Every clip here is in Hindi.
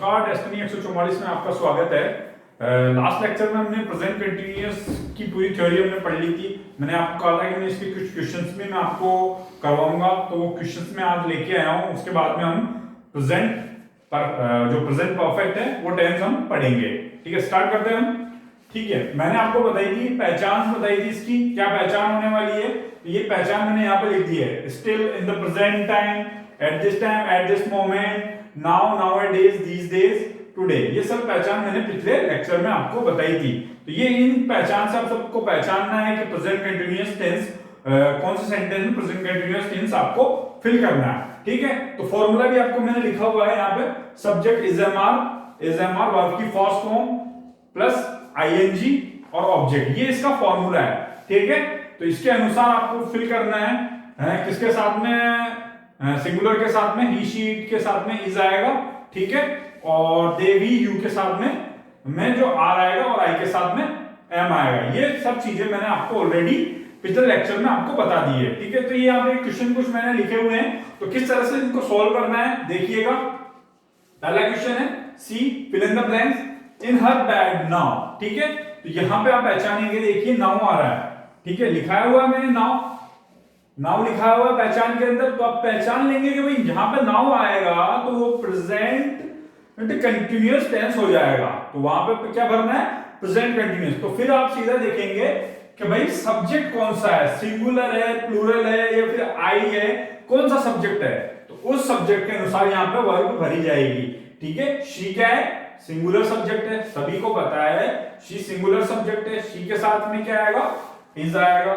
नमस्कार, डेस्टिनी 144 में आपका स्वागत है। लास्ट लेक्चर में हमने प्रेजेंट कंटिन्यूअस की पूरी थ्योरी हमने पढ़ ली थी। मैंने आपको कहा था कि मैं इसके कुछ क्वेश्चंस में मैं आपको करवाऊंगा, तो वो क्वेश्चंस में आज लेके आया हूँ। उसके बाद में हम प्रेजेंट पर जो प्रेजेंट परफेक्ट है वो टेंस हम पढ़ेंगे। ठीक है, स्टार्ट करते हैं हम। ठीक है, मैंने आपको बताई थी, पहचान बताई थी इसकी, क्या पहचान होने वाली है। ये पहचान मैंने यहाँ पे लिख दी है, still in the present time, at this time, at this moment, now, nowadays, these days, today. ये सब पहचान मैंने पिछले लेक्चर में आपको बताई थी। तो ये इन पहचान से आप सबको पहचानना है कि प्रेजेंट कंटीन्यूअस टेंस कौन से सेंटेंस में प्रेजेंट कंटीन्यूअस टेंस आपको फिल करना है। ठीक है, तो फॉर्मूला भी आपको मैंने लिखा हुआ है यहाँ पे, subject is am are verb की फर्स्ट फॉर्म प्लस आईएनजी और ऑब्जेक्ट, ये इसका फॉर्मूला है। ठीक है, तो इसके अनुसार आपको फिल करना है किसके साथ में, सिंगुलर के साथ में, ही शी इट के साथ में इज आएगा। ठीक है, और दे वी यू के साथ में जो आर आएगा और आई के साथ में एम आएगा। ये सब चीजें मैंने आपको ऑलरेडी पिछले लेक्चर में आपको बता दी है। ठीक है, तो ये यहाँ पे क्वेश्चन कुछ मैंने लिखे हुए हैं, तो किस तरह से इनको सॉल्व करना है देखिएगा। पहला क्वेश्चन है C fill in the blanks in her bed now. ठीक है, तो यहां पे आप पहचानेंगे, देखिए नाउ आ रहा है। ठीक है, लिखाया हुआ है मैंने नाउ लिखा हुआ है पहचान के अंदर, तो आप पहचान लेंगे कि भाई जहां पे नाउ आएगा तो वो प्रेजेंट कंटीन्यूअस टेंस हो जाएगा। तो वहां पे क्या भरना है, प्रेजेंट कंटीन्यूअस। तो फिर आप सीधा देखेंगे कि भाई सब्जेक्ट कौन सा है, सिंगुलर है, प्लूरल है या फिर आई है, कौन सा सब्जेक्ट है, तो उस सब्जेक्ट के अनुसार यहां पे वर्ब भरी जाएगी। ठीक है, शी क्या है, सिंगुलर सब्जेक्ट है, सभी को पता है शी सिंगुलर सब्जेक्ट है। शी के साथ में क्या आएगा, इज आएगा,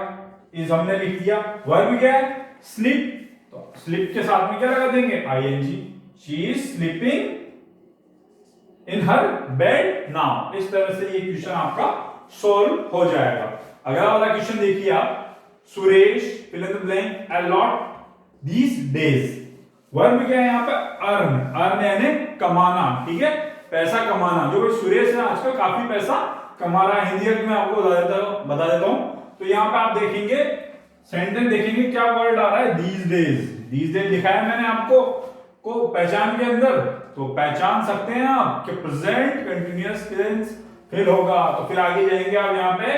इज हमने लिख दिया। वर्ब क्या है, स्लीप, तो स्लीप के साथ में क्या लगा देंगे, ING. She is sleeping in her bed now. इस तरह से ये क्वेश्चन आपका सॉल्व हो जाएगा। अगला वाला क्वेश्चन देखिए आप, Suresh fill in the blank a lot these days. Verb क्या है यहाँ पे, अर्न यानी कमाना। ठीक है, पैसा कमाना। जो सुरेश है आजकल काफी पैसा कमा रहा है। हिंदी में आपको बता देता हूं। तो यहाँ पे आप देखेंगे, सेंटेंस देखेंगे, क्या वर्ड आ रहा है, दीज डेज लिखा है मैंने आपको को पहचान के अंदर। तो पहचान सकते हैं आप कि प्रेजेंट कंटीन्यूअस टेंस फिल होगा। तो फिर आगे जाएंगे आप यहाँ पे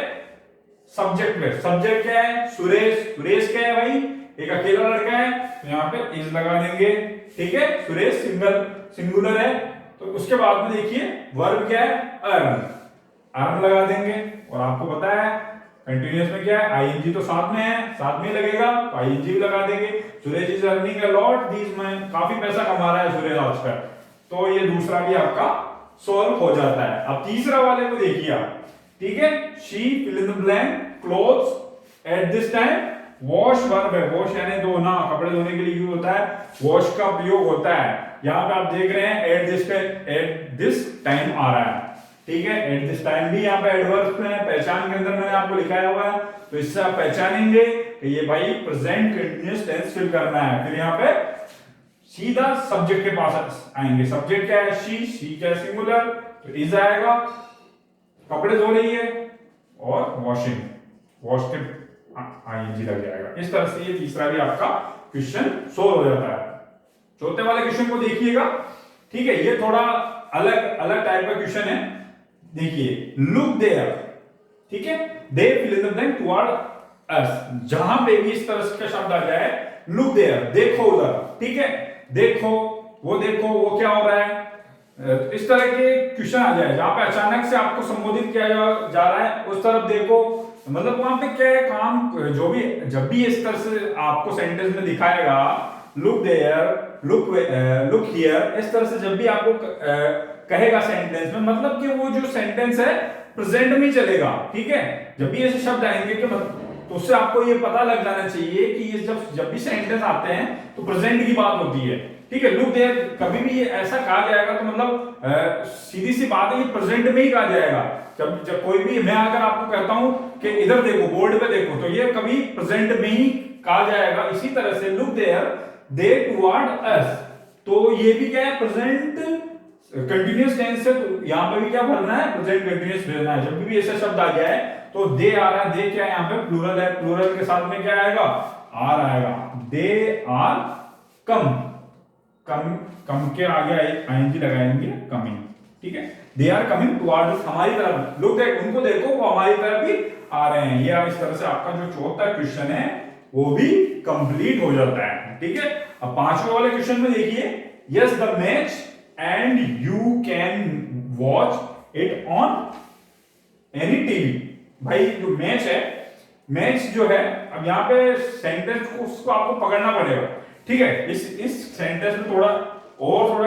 सब्जेक्ट में। सब्जेक्ट क्या है, सुरेश क्या है भाई, एक अकेला लड़का है, तो यहाँ पे इज लगा देंगे। ठीक है, सुरेश सिंगुलर है। तो उसके बाद में देखिए वर्ब क्या है, अर्न लगा देंगे। और आपको पता है कंटीन्यूअस में क्या है, आईएनजी तो साथ में है, साथ में लगेगा, तो आईएनजी भी लगा देंगे। Suresh is earning a lot these में, काफी पैसा कमा रहा है सुरेश आजकल। तो ये दूसरा भी आपका सॉल्व हो जाता है। अब तीसरा वाले को देखिए आप। ठीक है, she fill in the blank clothes at this time. Wash verb है, वॉश यानी धोना, कपड़े धोने के लिए यूज होता है, वॉश का प्रयोग होता है। यहां पे आप देख रहे हैं एट दिस टाइम आ रहा है। ठीक है, एट दिस टाइम भी यहाँ पे एडवर्ब में है, पहचान के अंदर मैंने आपको लिखाया हुआ है। तो इससे आप पहचानेंगे कि ये भाई प्रेजेंट कंटीन्यूअस टेंस फिल करना है। फिर यहाँ पे सीधा सब्जेक्ट के पास आएंगे। सब्जेक्ट क्या है, शी क्या है, सिंगुलर, तो इज आएगा, कपड़े धो रही है, और वॉश के आईएनजी लग जाएगा। इस तरह से ये तीसरा भी आपका क्वेश्चन सोल्व हो जाता है। चौथे वाले क्वेश्चन को देखिएगा। ठीक है, ये थोड़ा अलग टाइप का क्वेश्चन है। देखिए, लुक देयर। ठीक है, they fill in the blank toward us. जहां पे भी इस तरह का शब्द आ जाए, लुक देयर, देखो उधर। ठीक है, देखो, वो क्या हो रहा है, इस तरह के क्वेश्चन आ जाए जहां पे अचानक से आपको संबोधित किया जा रहा है, उस तरफ देखो। मतलब वहां पे क्या है काम, जब भी इस तरह से आपको सेंटेंस में दिखाएगा, लुक देयर, लुक हियर, इस तरह से जब भी आपको कहेगा सेंटेंस में, मतलब कि वो जो सेंटेंस है प्रेजेंट में चलेगा। ठीक है, जब भी ऐसे शब्द आएंगे कि तो उससे आपको ये पता लग जाना चाहिए कि ये जब भी सेंटेंस आते हैं तो प्रेजेंट की बात होती है। ठीक है, लुक देयर कभी भी ऐसा कहा जाएगा तो मतलब सीधी सी बात है, ये प्रेजेंट में ही कहा जाएगा। जब कोई भी, मैं अगर आपको कहता हूं कि इधर देखो, बोर्ड पे देखो, तो ये कभी प्रेजेंट में ही कहा जाएगा। इसी तरह से लुक देयर दे टुवर्ड अस, तो ये भी क्या है, प्रेजेंट कंटीन्यूअस टेंस है। तो यहां पे भी क्या भरना है, प्रेजेंट कंटीन्यूअस भरना है। जब भी ऐसा शब्द आ जाए तो दे आ रहा है, दे क्या है, यहाँ पे प्लूरल है, प्लूरल के साथ में क्या आएगा, आर आएगा। दे आर कम कम कम के आगे आईएनजी लगाएंगे, कमिंग, ठीक है। दे आर कमिंग टुवर्ड्स, हमारी तरफ, लोग देख उनको देखो वो हमारी तरफ भी आ रहे हैं। ये इस तरह से आपका जो चौथा क्वेश्चन है वो भी कंप्लीट हो जाता है, ठीक है। अब पांचवें वाले क्वेश्चन में देखिए, yes the match and you can watch it on any TV. भाई जो मैच है, मैच जो है, अब यहाँ पे सेंटेंस को उसको आपको पकड़ना पड़ेगा, ठीक है। इस सेंटेंस में थोड़ा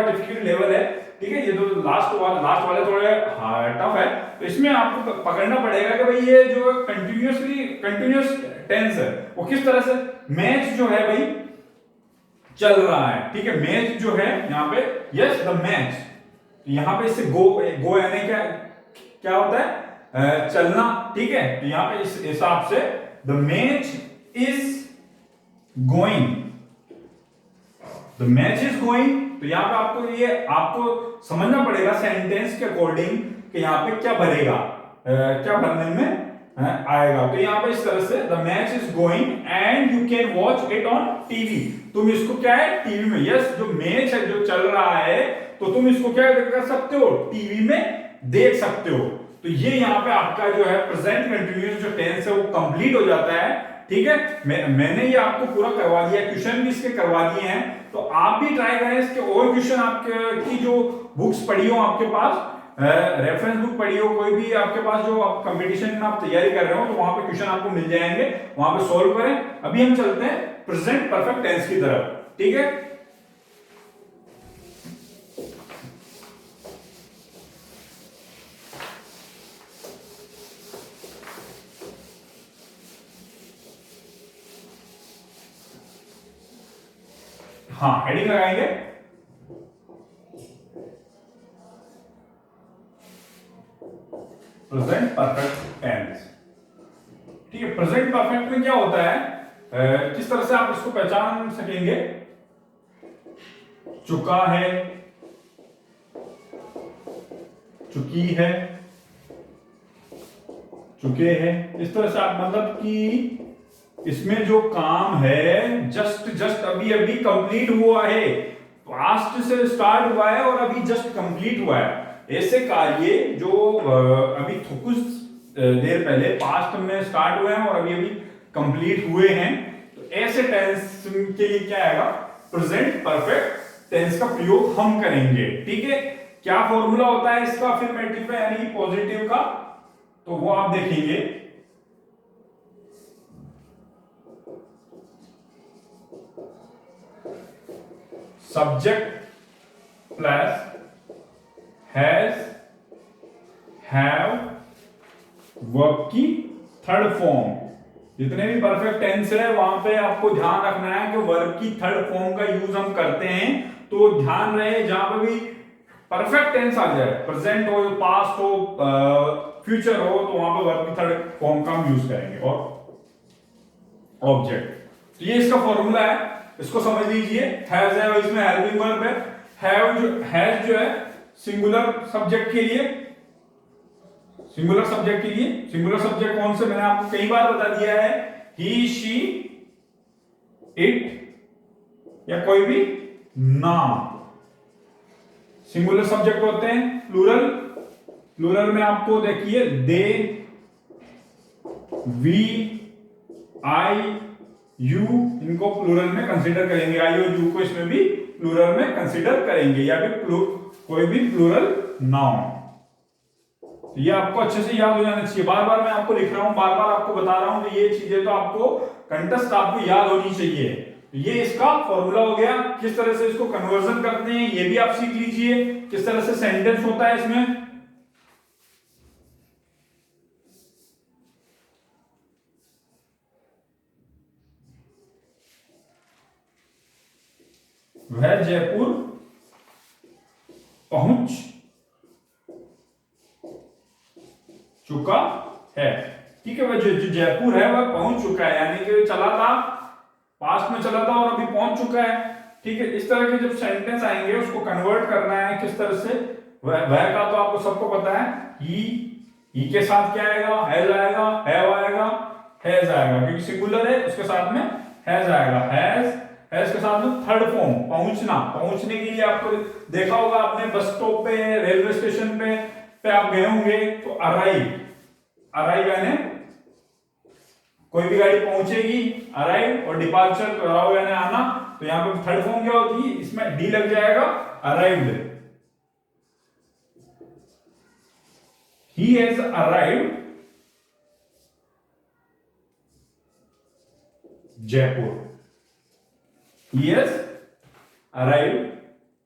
डिफिकल्ट लेवल है, ठीक है। ये तो लास्ट वाले थोड़े टफ है, तो इसमें आपको पकड़ना पड़ेगा कि भाई ये जो कंटिन्यूअस टेंस है वो किस तरह से, मैच जो है भाई चल रहा है, ठीक है। मैच जो है यहाँ पे, यस द मैच, यहाँ पे इससे गो यानी क्या होता है, चलना, ठीक है। तो यहाँ पे इस हिसाब से the match is going, the match is going. तो यहाँ पे आपको समझना पड़ेगा सेंटेंस के अकॉर्डिंग कि यहाँ पे क्या भरेगा, क्या भरने में आएगा। तो यहाँ पे इस तरह से the match is going and you can watch it on TV. तुम इसको क्या है, टीवी में, यस जो मैच है जो चल रहा है तो तुम इसको क्या कर सकते हो, टीवी में देख सकते हो। तो ये यहाँ पे आपका जो है प्रेजेंट कंटिन्यूअस जो टेंस है वो कंप्लीट हो जाता है, ठीक है। मैंने ये आपको पूरा करवा दिया, क्वेश्चन भी इसके करवा दिए हैं, तो आप भी ट्राई करें इसके और क्वेश्चन। आपके की जो बुक्स पढ़ी हो आपके पास, रेफरेंस बुक पढ़ी हो कोई भी आपके पास, जो आप कंपटीशन में आप तैयारी कर रहे हो, तो वहां पे क्वेश्चन आपको मिल जाएंगे, वहां पे सोल्व करें। अभी हम चलते हैं प्रेजेंट परफेक्ट टेंस की तरफ, ठीक है। हाँ, हेडिंग लगाएंगे, प्रेजेंट परफेक्ट टेंस, ठीक है। प्रेजेंट परफेक्ट में क्या होता है, किस तरह से आप इसको पहचान सकेंगे, चुका है, चुकी है, चुके हैं, इस तरह से आप मतलब कि इसमें जो काम है जस्ट अभी कंप्लीट हुआ है, पास्ट से स्टार्ट हुआ है और अभी जस्ट कंप्लीट हुआ है। ऐसे कार्य जो अभी कुछ देर पहले पास्ट में स्टार्ट हुए हैं और अभी कंप्लीट हुए हैं, तो ऐसे टेंस के लिए क्या आएगा, प्रेजेंट परफेक्ट टेंस का प्रयोग हम करेंगे, ठीक है। क्या फॉर्मूला होता है इसका अफर्मेटिव का यानी पॉजिटिव का, तो वो आप देखेंगे। Subject plus has, have, verb की थर्ड फॉर्म। जितने भी परफेक्ट टेंस है वहां पे आपको ध्यान रखना है कि वर्ब की थर्ड फॉर्म का यूज हम करते हैं, तो ध्यान रहे जहां पर भी परफेक्ट टेंस आ जाए, प्रेजेंट हो, पास्ट हो, फ्यूचर हो, तो वहां पर वर्ब की थर्ड फॉर्म का हम यूज करेंगे। और ऑब्जेक्ट, तो ये इसका फॉर्मूला है, इसको समझ लीजिए। हैज है, इसमें हेल्पिंग वर्ब है। हैज जो है सिंगुलर सब्जेक्ट के लिए, सिंगुलर सब्जेक्ट कौन से, मैंने आपको कई बार बता दिया है, ही, शी, इट या कोई भी नाम सिंगुलर सब्जेक्ट होते हैं। प्लूरल में आपको देखिए दे, वी, आई, यू, इनको प्लूरल में कंसीडर करेंगे, आई और यू को इसमें भी प्लूरल में कंसीडर करेंगे, या फिर कोई भी प्लूरल नाउन। ये आपको अच्छे से याद हो जाना चाहिए। बार बार मैं आपको लिख रहा हूं, बार बार आपको बता रहा हूं, तो ये चीजें तो आपको कंटेस्ट आपको याद होनी चाहिए। ये इसका फॉर्मूला हो गया। किस तरह से इसको कन्वर्जन करते हैं ये भी आप सीख लीजिए, किस तरह से सेंटेंस होता है इसमें। वह जयपुर पहुंच चुका है, ठीक है। वह जो जयपुर है वह पहुंच चुका है, यानी कि चला था, पास्ट में चला था और अभी पहुंच चुका है, ठीक है। इस तरह के जब सेंटेंस आएंगे उसको कन्वर्ट करना है किस तरह से। वह का तो आपको सबको पता है, ही के साथ क्या आएगा, हैज आएगा, हैव आएगा, हैज आएगा, क्योंकि सिंगुलर है उसके साथ में हैज आएगा। हैज के साथ में थर्ड फॉर्म पहुंचना, पहुंचने के लिए आपको देखा होगा आपने बस स्टॉप पे, रेलवे स्टेशन पे आप गए होंगे तो अराइव, अराइव यानी कोई भी गाड़ी पहुंचेगी, अराइव, और डिपार्चर कराओ यानी आना, तो यहां पे थर्ड फॉर्म क्या होती है, इसमें डी लग जाएगा, arrived. He has arrived Jaipur, he has arrived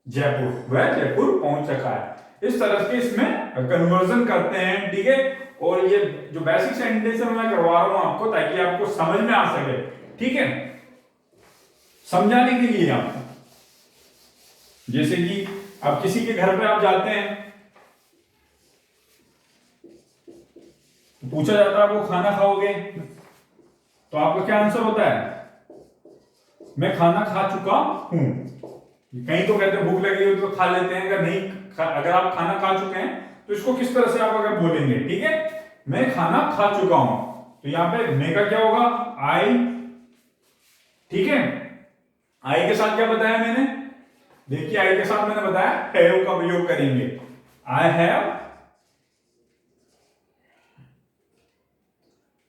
Jaipur, वह जयपुर पहुंच चुका है। इस तरह के इसमें कन्वर्जन करते हैं, ठीक है। और ये जो बेसिक सेंटेंस है मैं करवा रहा हूं आपको ताकि आपको समझ में आ सके, ठीक है, समझाने के लिए आपको। जैसे कि अब किसी के घर पे आप जाते हैं, पूछा जाता है वो खाना खाओगे, तो आपका क्या आंसर होता है, मैं खाना खा चुका हूं। कहीं तो कहते हैं भूख लगी हो तो खा लेते हैं, अगर नहीं अगर आप खाना खा चुके हैं तो इसको किस तरह से आप अगर बोलेंगे, ठीक है, मैं खाना खा चुका हूं, तो यहां पे मैं का क्या होगा, आई, ठीक है। आई के साथ क्या बताया मैंने, देखिए आई के साथ मैंने बताया हैव का प्रयोग करेंगे, आई हैव।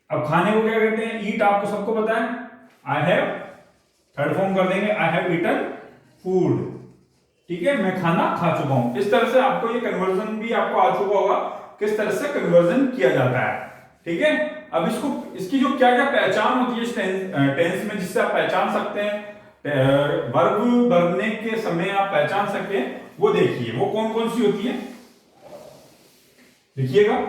अब खाने को क्या कहते हैं, ईट, आपको सबको पता है, आई हैव, थर्ड फॉर्म कर देंगे, आई हैव ईटन फूड, ठीक है, मैं खाना खा चुका हूं। इस तरह से आपको ये कन्वर्जन भी आपको आ चुका होगा, किस तरह से कन्वर्जन किया जाता है, ठीक है। अब इसको, इसकी जो क्या क्या पहचान होती है इस टेंस में, जिससे आप पहचान सकते हैं, वर्ब बनने के समय आप पहचान सकते हैं, वो देखिए, वो कौन कौन सी होती है, देखिएगा।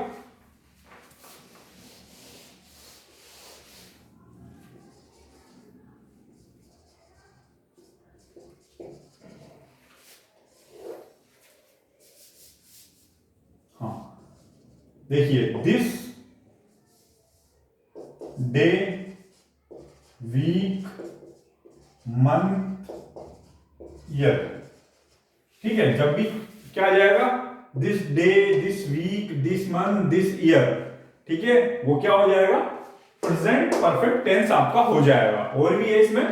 देखिए, this day, week, month, year, ठीक है। जब भी क्या आ जाएगा, this day, this week, this month, this year, ठीक है, वो क्या हो जाएगा, प्रेजेंट परफेक्ट टेंस आपका हो जाएगा। और भी है इसमें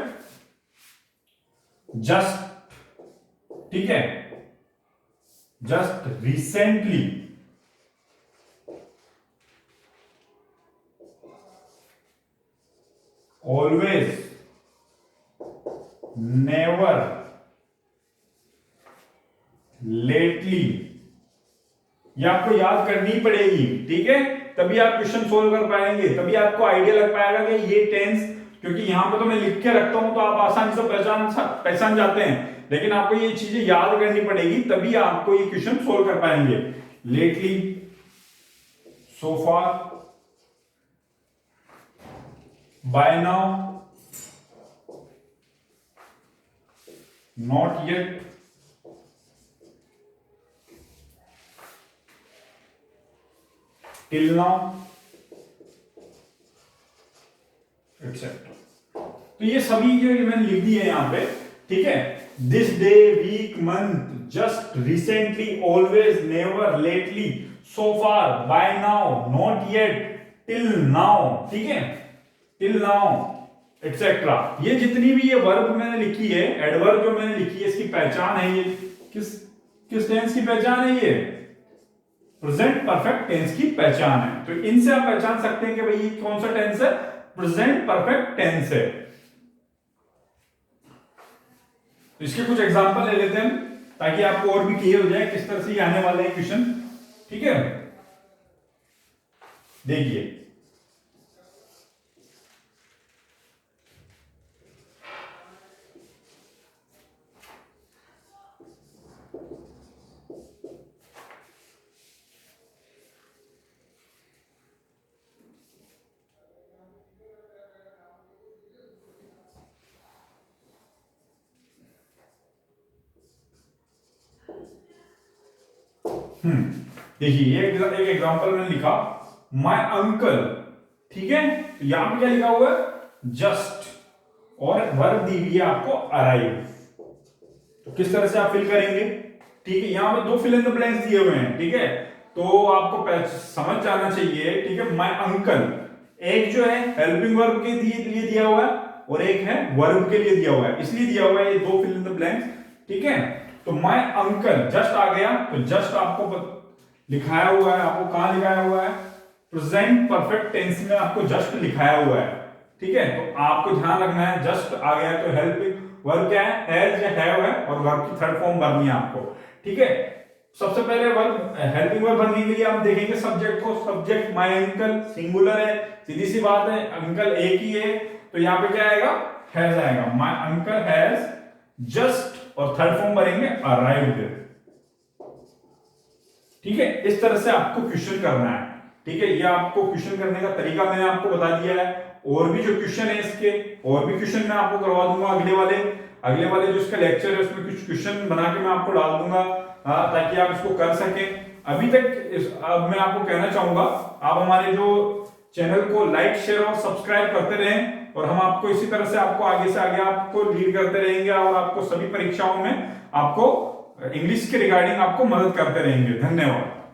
जस्ट, ठीक है, just recently, always, never, lately, ये आपको याद करनी पड़ेगी, ठीक है, तभी आप क्वेश्चन सोल्व कर पाएंगे, तभी आपको आइडिया लग पाएगा कि ये टेंस, क्योंकि यहां पे तो मैं लिख के रखता हूं तो आप आसानी से पहचान जाते हैं, लेकिन आपको ये चीजें याद करनी पड़ेगी, तभी आपको ये क्वेश्चन सोल्व कर पाएंगे। Lately, so far, by now, not yet, till now, etc. तो ये सभी जो मैंने लिख दिए यहां पे, ठीक है, this day, week, month, just, recently, always, never, lately, so far, by now, not yet, till now, ठीक है, टिल नाउ, एटसेट्रा। ये जितनी भी ये वर्ब मैंने लिखी है, एडवर्ब जो मैंने लिखी है, इसकी पहचान है, ये किस टेंस की पहचान है, ये प्रेजेंट परफेक्ट टेंस की पहचान है। तो इनसे आप पहचान सकते हैं कि भाई ये कौन सा टेंस है, प्रेजेंट परफेक्ट टेंस है। तो इसके कुछ एग्जांपल ले लेते हैं ताकि आपको और भी क्लियर हो जाए किस तरह से ये आने वाले हैं क्वेश्चन, ठीक है। देखिए, देखिए एक एग्जांपल मैंने लिखा, माय अंकल, ठीक है, तो यहां पे क्या लिखा हुआ है, जस्ट, और वर्ब दी हुई है आपको अराइव। तो किस तरह से आप फिल करेंगे, ठीक है, यहां पे दो फिल इन द ब्लैंक्स दिए हुए हैं, ठीक है, तो आपको समझ जाना चाहिए, ठीक है। माय अंकल, एक जो है हेल्पिंग वर्ब के लिए दिया हुआ है, और एक है वर्ब के लिए दिया हुआ है, इसलिए दिया हुआ है ये दो फिल इन द ब्लैंक्स। ठीक है, तो माय अंकल जस्ट आ गया, तो जस्ट आपको लिखाया हुआ है, आपको कहां लिखाया हुआ है, प्रेजेंट परफेक्ट टेंस में आपको जस्ट लिखाया हुआ है। ठीक है, तो आपको ध्यान रखना है, जस्ट आ गया है तो हेल्पिंग वर्ब क्या है, हैज या हैव है, और वर्ब की थर्ड फॉर्म भरनी है आपको। ठीक है, सबसे पहले वर्ब हेल्पिंग वर्ब भरने के लिए आप देखेंगे सब्जेक्ट को, सब्जेक्ट माय अंकल सिंगुलर है, सीधी सी बात है, अंकल एक ही है, तो यहाँ पे क्या आएगा, हैज आएगा, माय अंकल हैज जस्ट, और थर्ड फॉर्म भरेंगे अराइव्ड। ठीक है, इस तरह से आपको क्वेश्चन करना है। ठीक है, ये आपको क्वेश्चन करने का तरीका मैंने आपको बता दिया है, और भी जो क्वेश्चन है इसके, और भी क्वेश्चन मैं आपको करवा दूंगा अगले वाले जो इसका लेक्चर है उसमें कुछ क्वेश्चन बना के मैं आपको डाल दूंगा, ताकि आप इसको कर सकें। अभी तक अब मैं आपको कहना चाहूंगा, आप हमारे जो चैनल को लाइक शेयर और सब्सक्राइब करते रहें, और हम आपको इसी तरह से आपको आगे से आगे आपको लीड करते रहेंगे, और आपको सभी परीक्षाओं में आपको इंग्लिश के रिगार्डिंग आपको मदद करते रहेंगे। धन्यवाद।